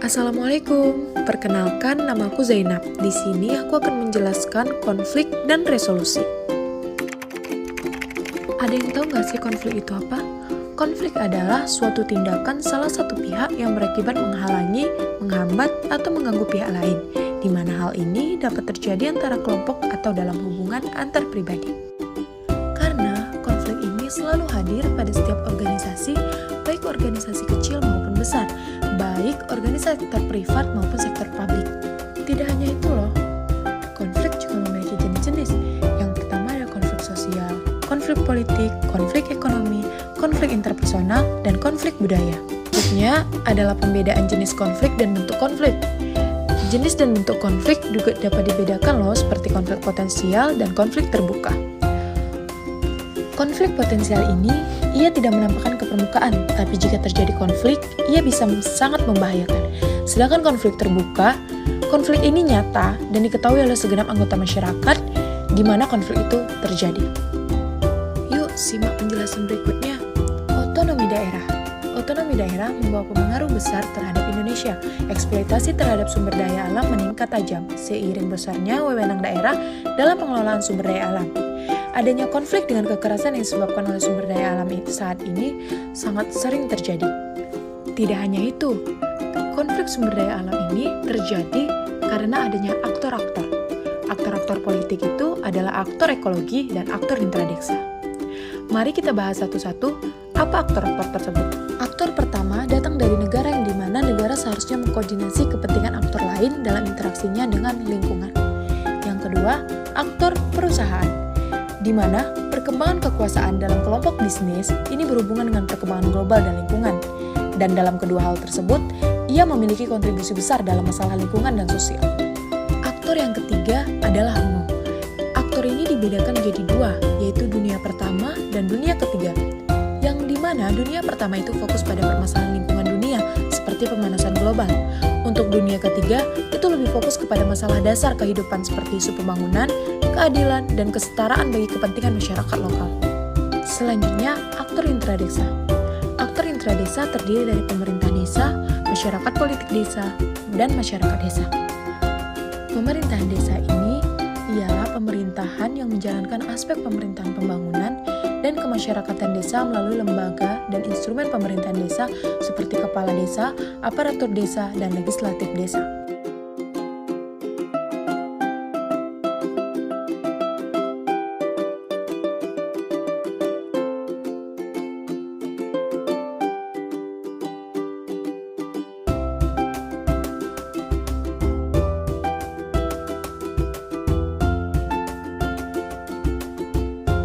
Assalamualaikum, perkenalkan namaku Zainab. Di sini aku akan menjelaskan konflik dan resolusi. Ada yang tahu nggak sih konflik itu apa? Konflik adalah suatu tindakan salah satu pihak yang berakibat menghalangi, menghambat, atau mengganggu pihak lain, di mana hal ini dapat terjadi antara kelompok atau dalam hubungan antar pribadi. Karena konflik ini selalu hadir pada setiap organisasi, baik organisasi kecil maupun besar, baik organisasi sektor privat maupun sektor publik. Tidak hanya itu loh, konflik juga memiliki jenis-jenis. Yang pertama ada konflik sosial, konflik politik, konflik ekonomi, konflik interpersonal, dan konflik budaya. Berikutnya adalah pembedaan jenis konflik dan bentuk konflik. Jenis dan bentuk konflik juga dapat dibedakan loh, seperti konflik potensial dan konflik terbuka. Konflik potensial ini, ia tidak menampakkan ke permukaan, tapi jika terjadi konflik, ia bisa sangat membahayakan. Sedangkan konflik terbuka, konflik ini nyata dan diketahui oleh segenap anggota masyarakat di mana konflik itu terjadi. Yuk, simak penjelasan berikutnya. Otonomi daerah. Otonomi daerah membawa pengaruh besar terhadap Indonesia. Eksploitasi terhadap sumber daya alam meningkat tajam, seiring besarnya wewenang daerah dalam pengelolaan sumber daya alam. Adanya konflik dengan kekerasan yang disebabkan oleh sumber daya alam saat ini sangat sering terjadi. Tidak hanya itu, konflik sumber daya alam ini terjadi karena adanya aktor-aktor. Aktor-aktor politik itu adalah aktor ekologi dan aktor intradeksa. Mari kita bahas satu-satu, apa aktor-aktor tersebut? Aktor pertama datang dari negara yang dimana negara seharusnya mengkoordinasi kepentingan aktor lain dalam interaksinya dengan lingkungan. Yang kedua, aktor perusahaan, di mana perkembangan kekuasaan dalam kelompok bisnis ini berhubungan dengan perkembangan global dan lingkungan. Dan dalam kedua hal tersebut, ia memiliki kontribusi besar dalam masalah lingkungan dan sosial. Aktor yang ketiga adalah umum. Aktor ini dibedakan menjadi dua, yaitu dunia pertama dan dunia ketiga. Yang dimana dunia pertama itu fokus pada permasalahan lingkungan dunia, seperti pemanasan global. Untuk dunia ketiga, itu lebih fokus kepada masalah dasar kehidupan seperti isu pembangunan, keadilan, dan kesetaraan bagi kepentingan masyarakat lokal. Selanjutnya, aktor intradesa. Aktor intradesa terdiri dari pemerintah desa, masyarakat politik desa, dan masyarakat desa. Pemerintahan desa ini ialah pemerintahan yang menjalankan aspek pemerintahan pembangunan dan kemasyarakatan desa melalui lembaga dan instrumen pemerintahan desa seperti kepala desa, aparatur desa, dan legislatif desa.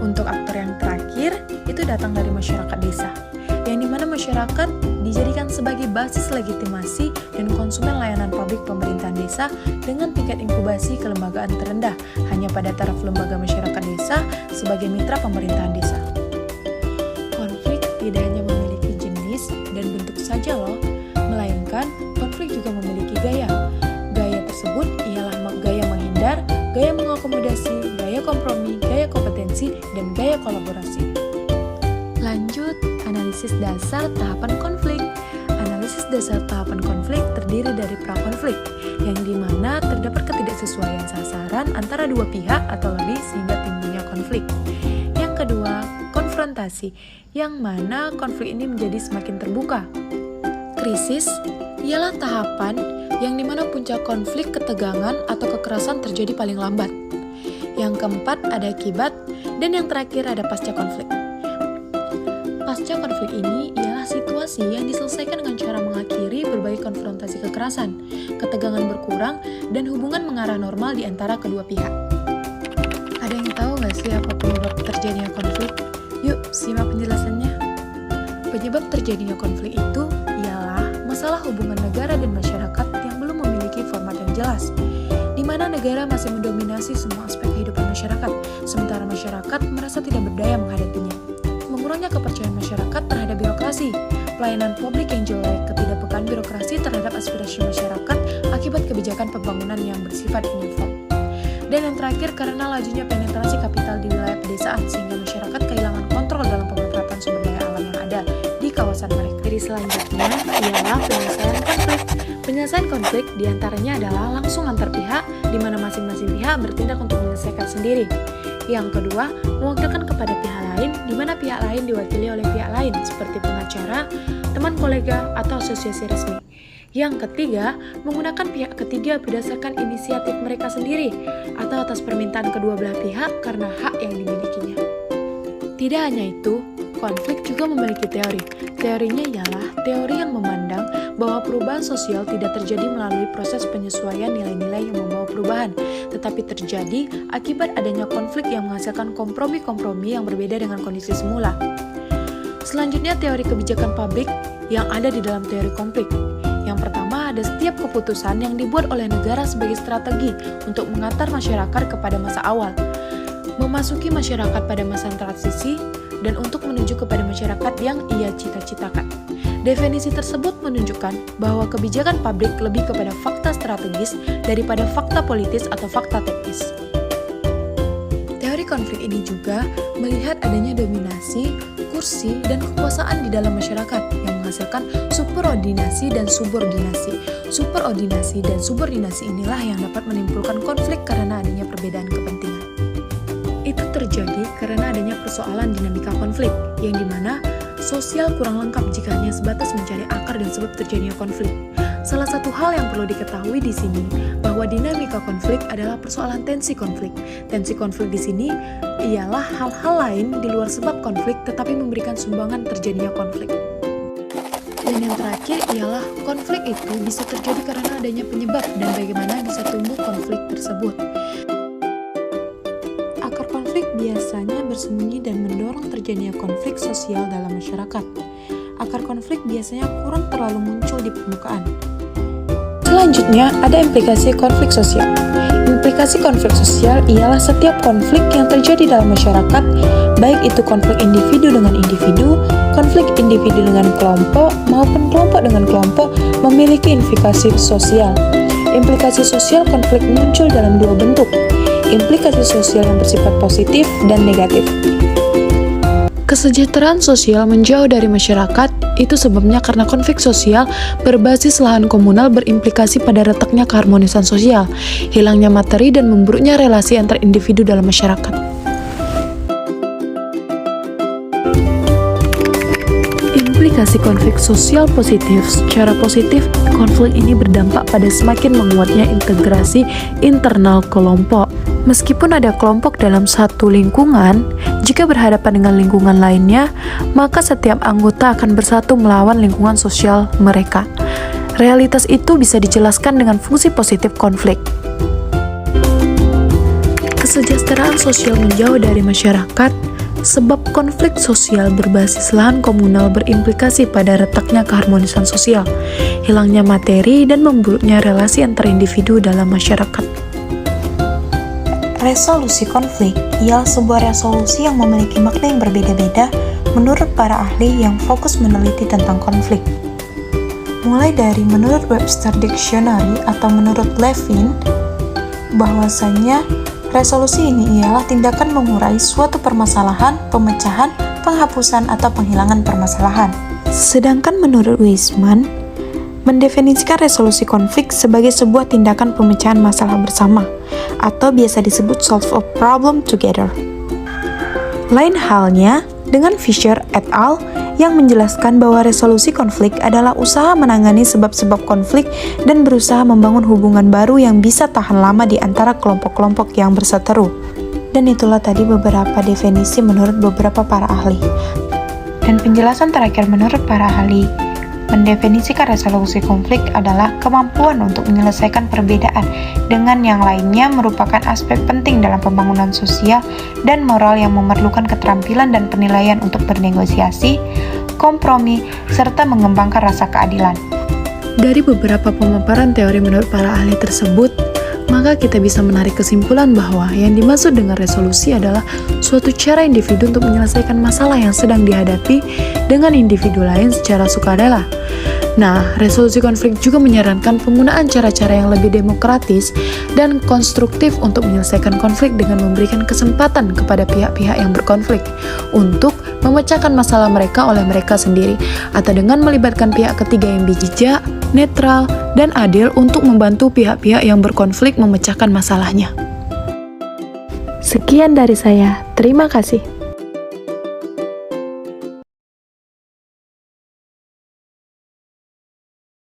Untuk aktor yang terakhir, itu datang dari masyarakat desa, yang dimana masyarakat dijadikan sebagai basis legitimasi dan konsumen layanan publik pemerintahan desa dengan tingkat inkubasi kelembagaan terendah hanya pada taraf lembaga masyarakat desa sebagai mitra pemerintahan desa. Konflik tidak hanya memiliki jenis dan bentuk saja loh, melainkan konflik juga memiliki gaya. Gaya tersebut ialah gaya menghindar, gaya mengakomodasi, gaya kompromi, gaya kompetensi, dan gaya kolaborasi. Lanjut, analisis dasar tahapan konflik. Analisis dasar tahapan konflik terdiri dari prakonflik, yang dimana terdapat ketidaksesuaian sasaran antara dua pihak atau lebih sehingga timbulnya konflik. Yang kedua, konfrontasi, yang mana konflik ini menjadi semakin terbuka. Krisis ialah tahapan yang dimana puncak konflik, ketegangan, atau kekerasan terjadi paling lambat. Yang keempat ada akibat, dan yang terakhir ada pasca konflik. Pasca konflik ini ialah situasi yang diselesaikan dengan cara mengakhiri berbagai konfrontasi kekerasan, ketegangan berkurang, dan hubungan mengarah normal di antara kedua pihak. Ada yang tahu nggak sih apa penyebab terjadinya konflik? Yuk, simak penjelasannya. Penyebab terjadinya konflik itu ialah masalah hubungan negara dan masyarakat yang belum memiliki format yang jelas, di mana negara masih mendominasi semua aspek kehidupan masyarakat, sementara masyarakat merasa tidak berdaya menghadapinya. Mengurangnya kepercayaan masyarakat terhadap birokrasi, pelayanan publik yang jelek, ketidakpekaan birokrasi terhadap aspirasi masyarakat akibat kebijakan pembangunan yang bersifat uniform. Dan yang terakhir, karena lajunya penetrasi kapital di wilayah pedesaan, sehingga masyarakat kehilangan kontrol dalam pemanfaatan sumber daya alam yang ada di kawasan mereka. Jadi selanjutnya ialah penyelesaian konflik. Penyelesaian konflik diantaranya adalah langsung antar pihak, di mana masing-masing pihak bertindak untuk menyelesaikan sendiri. Yang kedua, mewakilkan kepada pihak lain, di mana pihak lain diwakili oleh pihak lain, seperti pengacara, teman kolega, atau asosiasi resmi. Yang ketiga, menggunakan pihak ketiga berdasarkan inisiatif mereka sendiri, atau atas permintaan kedua belah pihak karena hak yang dimilikinya. Tidak hanya itu, konflik juga memiliki teori. Teorinya ialah teori yang memandang bahwa perubahan sosial tidak terjadi melalui proses penyesuaian nilai-nilai yang membawa perubahan, tetapi terjadi akibat adanya konflik yang menghasilkan kompromi-kompromi yang berbeda dengan kondisi semula. Selanjutnya, teori kebijakan publik yang ada di dalam teori konflik. Yang pertama, ada setiap keputusan yang dibuat oleh negara sebagai strategi untuk mengantar masyarakat kepada masa awal, memasuki masyarakat pada masa transisi, dan untuk menuju kepada masyarakat yang ia cita-citakan. Definisi tersebut menunjukkan bahwa kebijakan publik lebih kepada fakta strategis daripada fakta politis atau fakta teknis. Teori konflik ini juga melihat adanya dominasi, kursi, dan kekuasaan di dalam masyarakat yang menghasilkan superordinasi dan subordinasi. Superordinasi dan subordinasi inilah yang dapat menimbulkan konflik karena adanya perbedaan kepentingan. Itu terjadi karena adanya persoalan dinamika konflik, yang dimana sosial kurang lengkap jika hanya sebatas mencari akar dan sebab terjadinya konflik. Salah satu hal yang perlu diketahui di sini bahwa dinamika konflik adalah persoalan tensi konflik. Tensi konflik di sini ialah hal-hal lain di luar sebab konflik tetapi memberikan sumbangan terjadinya konflik. Dan yang terakhir ialah konflik itu bisa terjadi karena adanya penyebab dan bagaimana bisa tumbuh konflik tersebut. Akar konflik biasanya bersembunyi dan mendorong terjadinya konflik sosial dalam masyarakat. Akar konflik biasanya kurang terlalu muncul di permukaan. Selanjutnya, ada implikasi konflik sosial. Implikasi konflik sosial ialah setiap konflik yang terjadi dalam masyarakat, baik itu konflik individu dengan individu, konflik individu dengan kelompok, maupun kelompok dengan kelompok, memiliki implikasi sosial. Implikasi sosial konflik muncul dalam dua bentuk, implikasi sosial yang bersifat positif dan negatif. Kesejahteraan sosial menjauh dari masyarakat itu sebabnya karena konflik sosial berbasis lahan komunal berimplikasi pada retaknya keharmonisan sosial, hilangnya materi dan memburuknya relasi antar individu dalam masyarakat. Implikasi konflik sosial positif. Secara positif, konflik ini berdampak pada semakin menguatnya integrasi internal kelompok. Meskipun ada kelompok dalam satu lingkungan, jika berhadapan dengan lingkungan lainnya, maka setiap anggota akan bersatu melawan lingkungan sosial mereka. Realitas itu bisa dijelaskan dengan fungsi positif konflik. Kesejahteraan sosial menjauh dari masyarakat, sebab konflik sosial berbasis lahan komunal berimplikasi pada retaknya keharmonisan sosial, hilangnya materi, dan memburuknya relasi antar individu dalam masyarakat. Resolusi konflik ialah sebuah resolusi yang memiliki makna yang berbeda-beda menurut para ahli yang fokus meneliti tentang konflik. Mulai dari menurut Webster Dictionary atau menurut Levin, bahwasanya resolusi ini ialah tindakan mengurai suatu permasalahan, pemecahan, penghapusan, atau penghilangan permasalahan. Sedangkan menurut Weisman, mendefinisikan resolusi konflik sebagai sebuah tindakan pemecahan masalah bersama, atau biasa disebut solve a problem together. Lain halnya dengan Fisher et al. Yang menjelaskan bahwa resolusi konflik adalah usaha menangani sebab-sebab konflik dan berusaha membangun hubungan baru yang bisa tahan lama di antara kelompok-kelompok yang berseteru. Dan itulah tadi beberapa definisi menurut beberapa para ahli. Dan penjelasan terakhir menurut para ahli, mendefinisikan resolusi konflik adalah kemampuan untuk menyelesaikan perbedaan dengan yang lainnya merupakan aspek penting dalam pembangunan sosial dan moral yang memerlukan keterampilan dan penilaian untuk bernegosiasi, kompromi, serta mengembangkan rasa keadilan. Dari beberapa pemaparan teori menurut para ahli tersebut, maka kita bisa menarik kesimpulan bahwa yang dimaksud dengan resolusi adalah suatu cara individu untuk menyelesaikan masalah yang sedang dihadapi dengan individu lain secara sukarela. Nah, resolusi konflik juga menyarankan penggunaan cara-cara yang lebih demokratis dan konstruktif untuk menyelesaikan konflik dengan memberikan kesempatan kepada pihak-pihak yang berkonflik untuk memecahkan masalah mereka oleh mereka sendiri, atau dengan melibatkan pihak ketiga yang bijak netral, dan adil untuk membantu pihak-pihak yang berkonflik memecahkan masalahnya. Sekian dari saya, terima kasih.